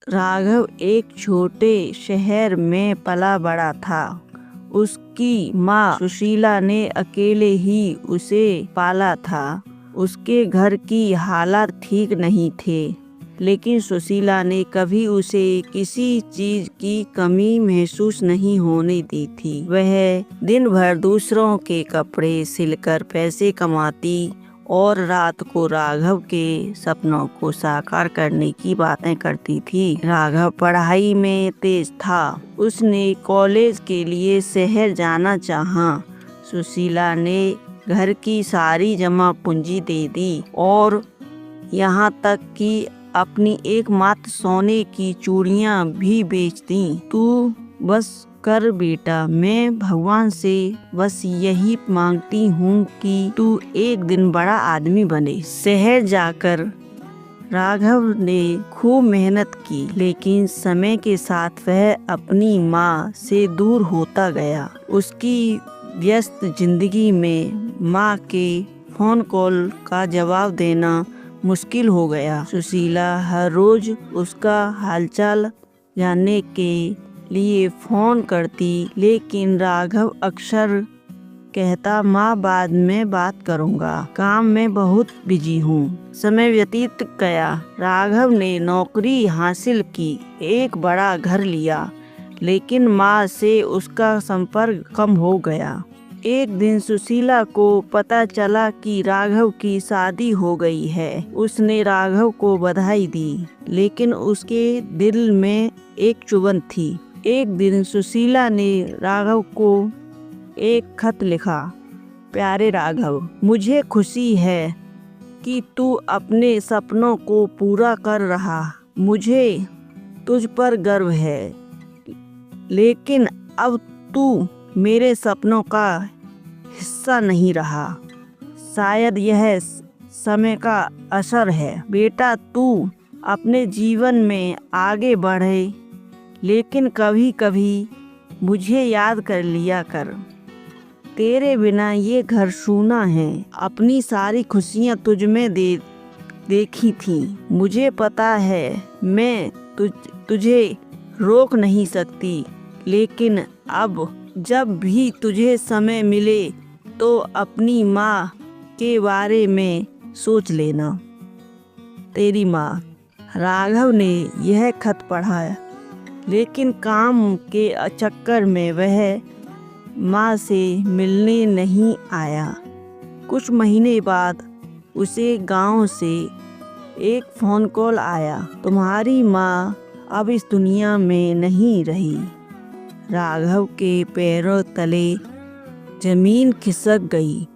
राघव एक छोटे शहर में पला बड़ा था। उसकी माँ सुशीला ने अकेले ही उसे पाला था। उसके घर की हालात ठीक नहीं थे, लेकिन सुशीला ने कभी उसे किसी चीज की कमी महसूस नहीं होने दी थी। वह दिन भर दूसरों के कपड़े सिलकर पैसे कमाती और रात को राघव के सपनों को साकार करने की बातें करती थी। राघव पढ़ाई में तेज था। उसने कॉलेज के लिए शहर जाना चाहा। सुशीला ने घर की सारी जमा पूंजी दे दी और यहाँ तक कि अपनी एकमात्र सोने की चूड़ियाँ भी बेच दी। तू बस कर बेटा, मैं भगवान से बस यही मांगती हूँ कि तू एक दिन बड़ा आदमी बने। शहर जाकर राघव ने खूब मेहनत की, लेकिन समय के साथ वह अपनी माँ से दूर होता गया। उसकी व्यस्त जिंदगी में माँ के फोन कॉल का जवाब देना मुश्किल हो गया। सुशीला हर रोज उसका हालचाल जानने के लिए फोन करती, लेकिन राघव अक्सर कहता, माँ बाद में बात करूँगा, काम में बहुत बिजी हूँ। समय व्यतीत गया। राघव ने नौकरी हासिल की, एक बड़ा घर लिया, लेकिन माँ से उसका संपर्क कम हो गया। एक दिन सुशीला को पता चला कि राघव की शादी हो गई है। उसने राघव को बधाई दी, लेकिन उसके दिल में एक चुभन थी। एक दिन सुशीला ने राघव को एक खत लिखा। प्यारे राघव, मुझे खुशी है कि तू अपने सपनों को पूरा कर रहा। मुझे तुझ पर गर्व है, लेकिन अब तू मेरे सपनों का हिस्सा नहीं रहा। शायद यह समय का असर है। बेटा, तू अपने जीवन में आगे बढ़े, लेकिन कभी कभी मुझे याद कर लिया कर। तेरे बिना ये घर सूना है। अपनी सारी खुशियाँ तुझ में देखी थी। मुझे पता है मैं तुझे रोक नहीं सकती, लेकिन अब जब भी तुझे समय मिले तो अपनी माँ के बारे में सोच लेना। तेरी माँ। राघव ने यह खत पढ़ा, लेकिन काम के चक्कर में वह माँ से मिलने नहीं आया। कुछ महीने बाद उसे गांव से एक फोन कॉल आया। तुम्हारी माँ अब इस दुनिया में नहीं रही। राघव के पैरों तले जमीन खिसक गई।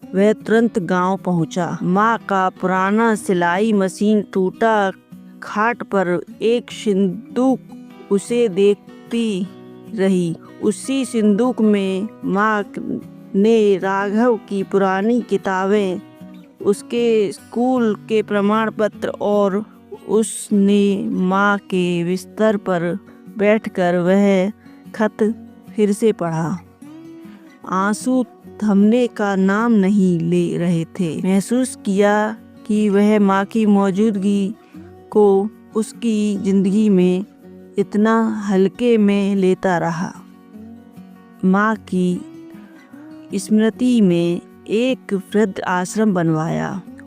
वह तुरंत गांव पहुंचा। माँ का पुराना सिलाई मशीन टूटा खाट पर एक सिंदूक उसे देखती रही। उसी सिंदूक में माँ ने राघव की पुरानी किताबें, उसके स्कूल के प्रमाण पत्र और उसने माँ के बिस्तर पर बैठकर वह खत फिर से पढ़ा। आंसू थमने का नाम नहीं ले रहे थे। महसूस किया कि वह माँ की मौजूदगी को उसकी जिंदगी में इतना हल्के में लेता रहा। माँ की स्मृति में एक वृद्ध आश्रम बनवाया।